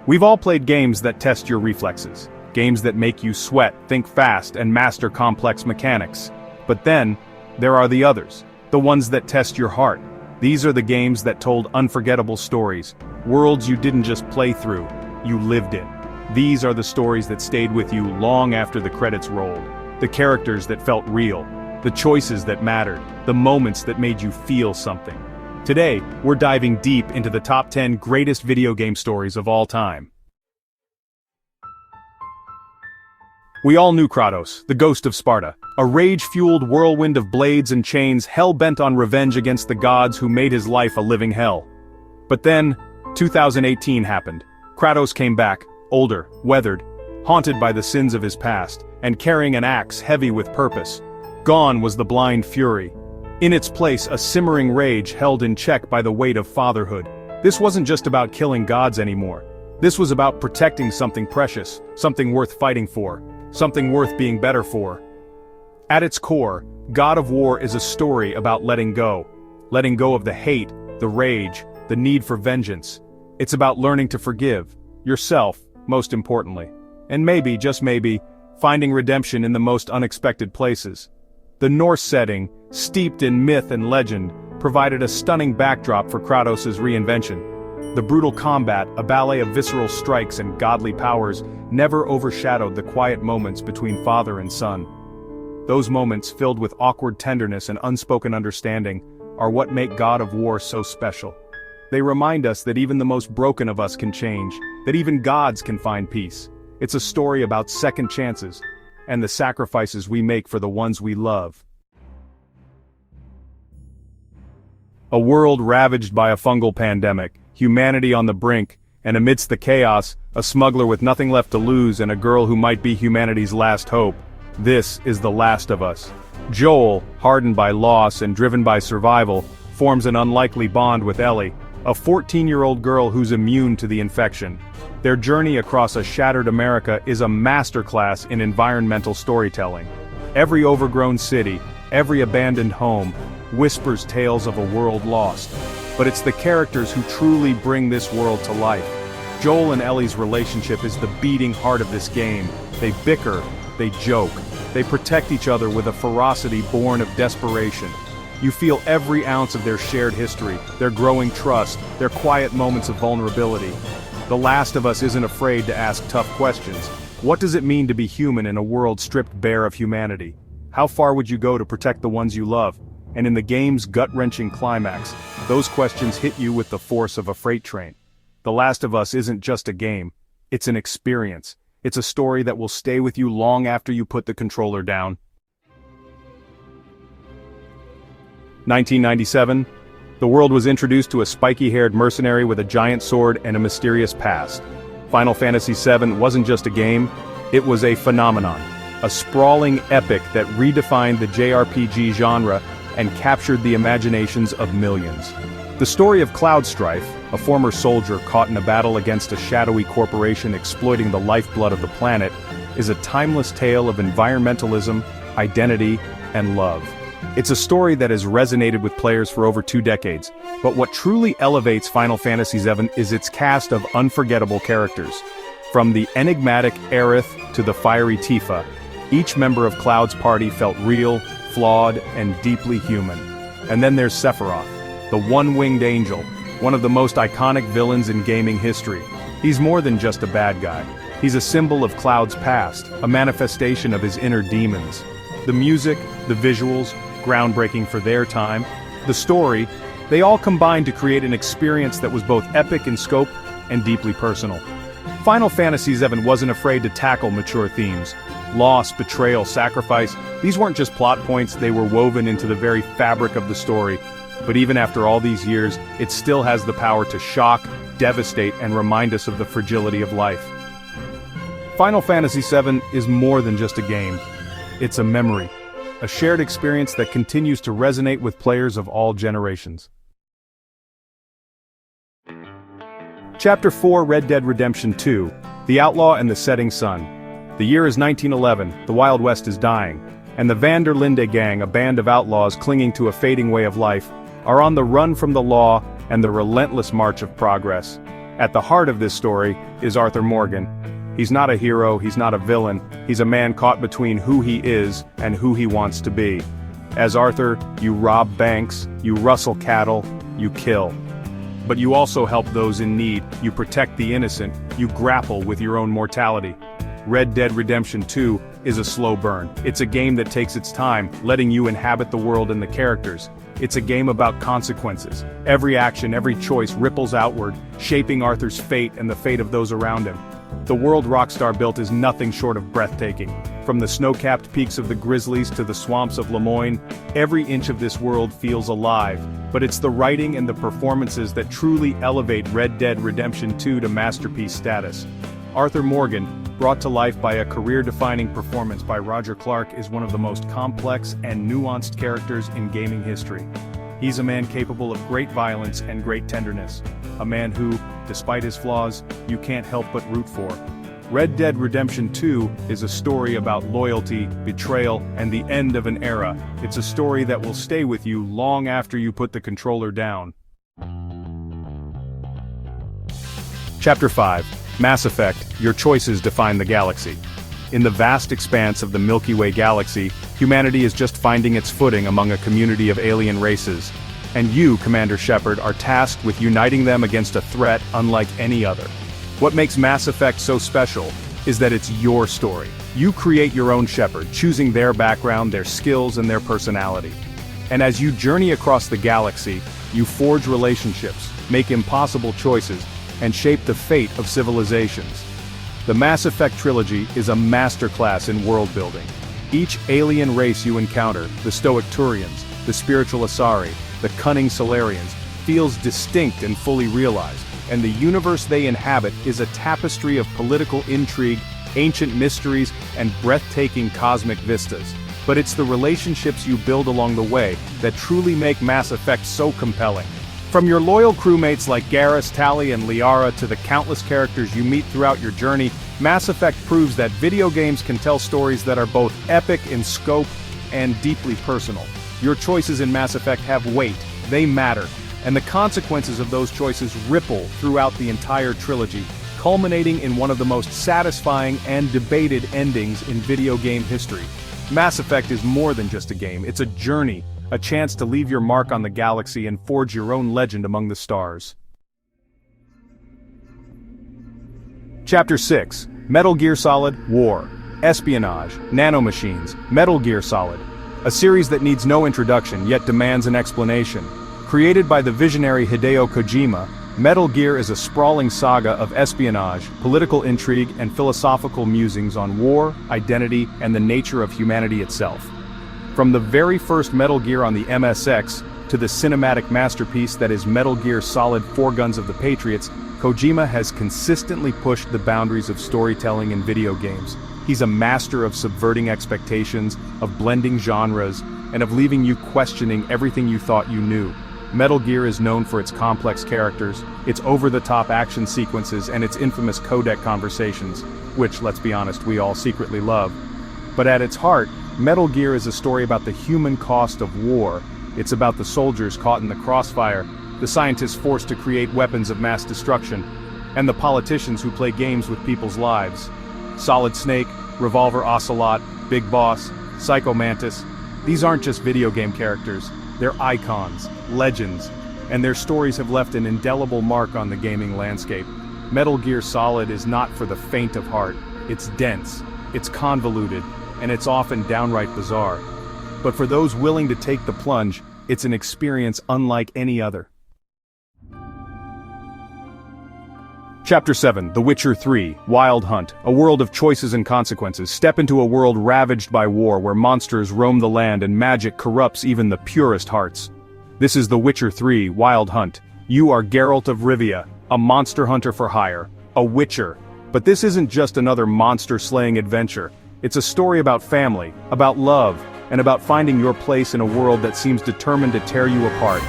We've all played games that test your reflexes, games that make you sweat, think fast, and master complex mechanics. But then, there are the others, the ones that test your heart. These are the games that told unforgettable stories, worlds you didn't just play through, you lived in. These are the stories that stayed with you long after the credits rolled, the characters that felt real, the choices that mattered, the moments that made you feel something. Today, we're diving deep into the top 10 greatest video game stories of all time. We all knew Kratos, the ghost of Sparta, a rage-fueled whirlwind of blades and chains hell-bent on revenge against the gods who made his life a living hell. But then, 2018 happened. Kratos came back, older, weathered, haunted by the sins of his past, and carrying an axe heavy with purpose. Gone was the blind fury. In its place, a simmering rage held in check by the weight of fatherhood. This wasn't just about killing gods anymore. This was about protecting something precious, something worth fighting for, something worth being better for. At its core, God of War is a story about letting go of the hate, the rage, the need for vengeance. It's about learning to forgive, yourself, most importantly. And maybe, just maybe, finding redemption in the most unexpected places. The Norse setting, steeped in myth and legend, provided a stunning backdrop for Kratos' reinvention. The brutal combat, a ballet of visceral strikes and godly powers, never overshadowed the quiet moments between father and son. Those moments, filled with awkward tenderness and unspoken understanding, are what make God of War so special. They remind us that even the most broken of us can change, that even gods can find peace. It's a story about second chances, and the sacrifices we make for the ones we love. A world ravaged by a fungal pandemic, humanity on the brink, and amidst the chaos, a smuggler with nothing left to lose and a girl who might be humanity's last hope. This is The Last of Us. Joel, hardened by loss and driven by survival, forms an unlikely bond with Ellie, a 14-year-old girl who's immune to the infection. Their journey across a shattered America is a masterclass in environmental storytelling. Every overgrown city, every abandoned home, whispers tales of a world lost. But it's the characters who truly bring this world to life. Joel and Ellie's relationship is the beating heart of this game. They bicker, they joke, they protect each other with a ferocity born of desperation. You feel every ounce of their shared history, their growing trust, their quiet moments of vulnerability. The Last of Us isn't afraid to ask tough questions. What does it mean to be human in a world stripped bare of humanity? How far would you go to protect the ones you love? And in the game's gut-wrenching climax, those questions hit you with the force of a freight train. The Last of Us isn't just a game, it's an experience. It's a story that will stay with you long after you put the controller down. 1997. The world was introduced to a spiky-haired mercenary with a giant sword and a mysterious past. Final Fantasy VII wasn't just a game, it was a phenomenon. A sprawling epic that redefined the JRPG genre and captured the imaginations of millions. The story of Cloud Strife, a former soldier caught in a battle against a shadowy corporation exploiting the lifeblood of the planet, is a timeless tale of environmentalism, identity, and love. It's a story that has resonated with players for over 2 decades, but what truly elevates Final Fantasy VII is its cast of unforgettable characters. From the enigmatic Aerith to the fiery Tifa, each member of Cloud's party felt real, flawed, and deeply human. And then there's Sephiroth, the one-winged angel, one of the most iconic villains in gaming history. He's more than just a bad guy. He's a symbol of Cloud's past, a manifestation of his inner demons. The music, the visuals, groundbreaking for their time. The story, they all combined to create an experience that was both epic in scope and deeply personal. Final Fantasy VII wasn't afraid to tackle mature themes. Loss, betrayal, sacrifice, these weren't just plot points, they were woven into the very fabric of the story. But even after all these years, it still has the power to shock, devastate, and remind us of the fragility of life. Final Fantasy VII is more than just a game. It's a memory. A shared experience that continues to resonate with players of all generations. Chapter 4, Red Dead Redemption 2, The Outlaw and the Setting Sun. The year is 1911, the Wild West is dying, and the Van der Linde gang, a band of outlaws clinging to a fading way of life, are on the run from the law and the relentless march of progress. At the heart of this story is Arthur Morgan. He's not a hero, he's not a villain, he's a man caught between who he is and who he wants to be. As Arthur, you rob banks, you rustle cattle, you kill. But you also help those in need, you protect the innocent, you grapple with your own mortality. Red Dead Redemption 2 is a slow burn. It's a game that takes its time, letting you inhabit the world and the characters. It's a game about consequences. Every action, every choice ripples outward, shaping Arthur's fate and the fate of those around him. The world Rockstar built is nothing short of breathtaking. From the snow-capped peaks of the Grizzlies to the swamps of Lemoyne, every inch of this world feels alive. But it's the writing and the performances that truly elevate Red Dead Redemption 2 to masterpiece status. Arthur Morgan, brought to life by a career-defining performance by Roger Clark, is one of the most complex and nuanced characters in gaming history. He's a man capable of great violence and great tenderness. A man who, despite his flaws, you can't help but root for. Red Dead Redemption 2 is a story about loyalty, betrayal, and the end of an era. It's a story that will stay with you long after you put the controller down. Chapter 5. Mass Effect, Your Choices Define the Galaxy. In the vast expanse of the Milky Way galaxy, humanity is just finding its footing among a community of alien races. And you, Commander Shepard, are tasked with uniting them against a threat unlike any other. What makes Mass Effect so special is that it's your story. You create your own Shepard, choosing their background, their skills, and their personality. And as you journey across the galaxy, you forge relationships, make impossible choices, and shape the fate of civilizations. The Mass Effect Trilogy is a masterclass in world-building. Each alien race you encounter, the Stoic Turians, the spiritual Asari, the cunning Solarians, feels distinct and fully realized, and the universe they inhabit is a tapestry of political intrigue, ancient mysteries, and breathtaking cosmic vistas. But it's the relationships you build along the way that truly make Mass Effect so compelling. From your loyal crewmates like Garrus, Tali, and Liara to the countless characters you meet throughout your journey, Mass Effect proves that video games can tell stories that are both epic in scope and deeply personal. Your choices in Mass Effect have weight, they matter, and the consequences of those choices ripple throughout the entire trilogy, culminating in one of the most satisfying and debated endings in video game history. Mass Effect is more than just a game, it's a journey, a chance to leave your mark on the galaxy and forge your own legend among the stars. Chapter 6. Metal Gear Solid: War. Espionage, nanomachines, Metal Gear Solid. A series that needs no introduction yet demands an explanation. Created by the visionary Hideo Kojima, Metal Gear is a sprawling saga of espionage, political intrigue, and philosophical musings on war, identity, and the nature of humanity itself. From the very first Metal Gear on the MSX, to the cinematic masterpiece that is Metal Gear Solid: Four Guns of the Patriots, Kojima has consistently pushed the boundaries of storytelling in video games. He's a master of subverting expectations, of blending genres, and of leaving you questioning everything you thought you knew. Metal Gear is known for its complex characters, its over-the-top action sequences, and its infamous codec conversations, which, let's be honest, we all secretly love. But at its heart, Metal Gear is a story about the human cost of war. It's about the soldiers caught in the crossfire, the scientists forced to create weapons of mass destruction, and the politicians who play games with people's lives. Solid Snake, Revolver Ocelot, Big Boss, Psycho Mantis, these aren't just video game characters, they're icons, legends, and their stories have left an indelible mark on the gaming landscape. Metal Gear Solid is not for the faint of heart. It's dense, it's convoluted, and it's often downright bizarre. But for those willing to take the plunge, it's an experience unlike any other. Chapter 7, The Witcher 3, Wild Hunt, a world of choices and consequences. Step into a world ravaged by war where monsters roam the land and magic corrupts even the purest hearts. This is The Witcher 3, Wild Hunt. You are Geralt of Rivia, a monster hunter for hire, a witcher. But this isn't just another monster-slaying adventure. It's a story about family, about love, and about finding your place in a world that seems determined to tear you apart.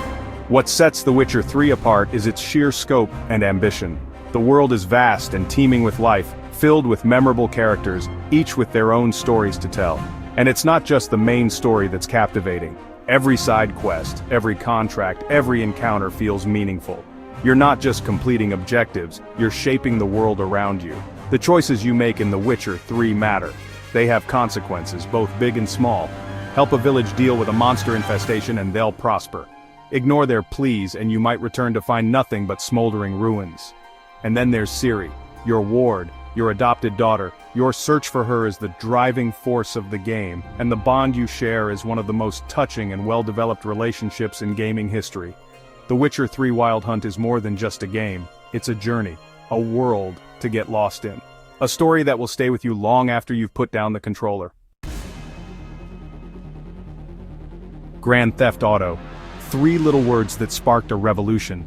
What sets The Witcher 3 apart is its sheer scope and ambition. The world is vast and teeming with life, filled with memorable characters, each with their own stories to tell. And it's not just the main story that's captivating. Every side quest, every contract, every encounter feels meaningful. You're not just completing objectives, you're shaping the world around you. The choices you make in The Witcher 3 matter. They have consequences, both big and small. Help a village deal with a monster infestation and they'll prosper. Ignore their pleas and you might return to find nothing but smoldering ruins. And then there's Ciri, your ward, your adopted daughter. Your search for her is the driving force of the game, and the bond you share is one of the most touching and well-developed relationships in gaming history. The Witcher 3 Wild Hunt is more than just a game, it's a journey, a world to get lost in. A story that will stay with you long after you've put down the controller. Grand Theft Auto. 3 little words that sparked a revolution.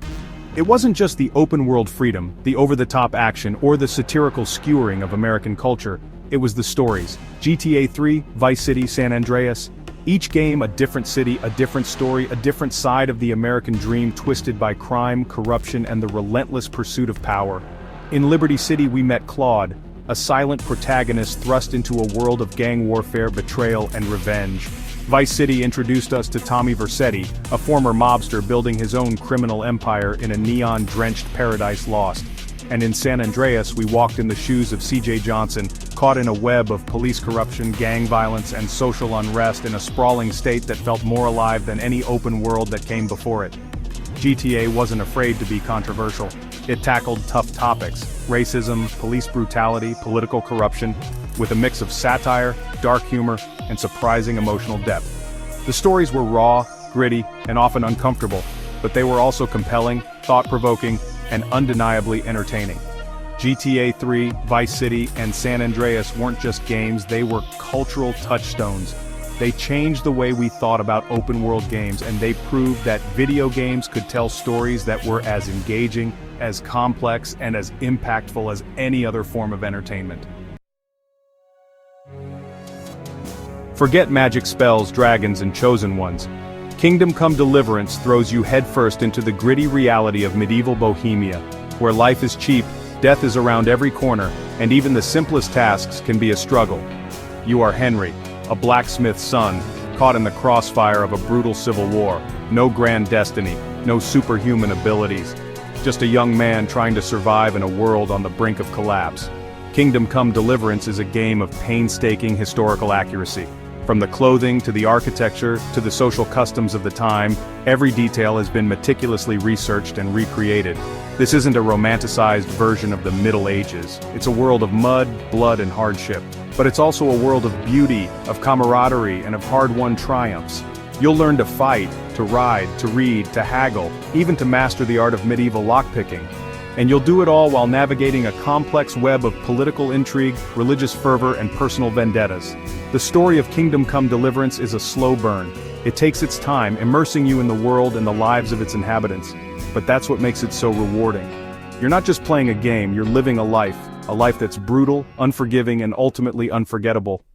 It wasn't just the open-world freedom, the over-the-top action, or the satirical skewering of American culture, it was the stories. GTA 3, Vice City, San Andreas. Each game a different city, a different story, a different side of the American dream twisted by crime, corruption, and the relentless pursuit of power. In Liberty City we met Claude, a silent protagonist thrust into a world of gang warfare, betrayal, and revenge. Vice City introduced us to Tommy Vercetti, a former mobster building his own criminal empire in a neon-drenched paradise lost. And in San Andreas we walked in the shoes of C.J. Johnson, caught in a web of police corruption, gang violence, and social unrest in a sprawling state that felt more alive than any open world that came before it. GTA wasn't afraid to be controversial. It tackled tough topics: racism, police brutality, political corruption, with a mix of satire, dark humor, and surprising emotional depth. The stories were raw, gritty, and often uncomfortable, but they were also compelling, thought-provoking, and undeniably entertaining. GTA 3, Vice City, and San Andreas weren't just games, they were cultural touchstones. They changed the way we thought about open-world games, and they proved that video games could tell stories that were as engaging, as complex, and as impactful as any other form of entertainment. Forget magic spells, dragons, and chosen ones. Kingdom Come Deliverance throws you headfirst into the gritty reality of medieval Bohemia, where life is cheap, death is around every corner, and even the simplest tasks can be a struggle. You are Henry, a blacksmith's son, caught in the crossfire of a brutal civil war. No grand destiny, no superhuman abilities. Just a young man trying to survive in a world on the brink of collapse. Kingdom Come Deliverance is a game of painstaking historical accuracy. From the clothing to the architecture to the social customs of the time, every detail has been meticulously researched and recreated. This isn't a romanticized version of the Middle Ages. It's a world of mud, blood, and hardship. But it's also a world of beauty, of camaraderie, and of hard-won triumphs. You'll learn to fight, to ride, to read, to haggle, even to master the art of medieval lockpicking. And you'll do it all while navigating a complex web of political intrigue, religious fervor, and personal vendettas. The story of Kingdom Come Deliverance is a slow burn. It takes its time, immersing you in the world and the lives of its inhabitants. But that's what makes it so rewarding. You're not just playing a game, you're living a life that's brutal, unforgiving, and ultimately unforgettable.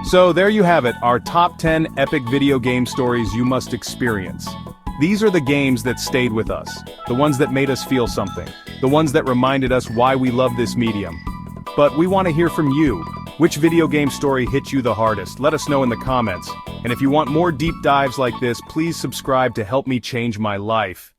So there you have it, our top 10 epic video game stories you must experience. These are the games that stayed with us, the ones that made us feel something, the ones that reminded us why we love this medium. But we want to hear from you. Which video game story hit you the hardest? Let us know in the comments. And if you want more deep dives like this, please subscribe to help me change my life.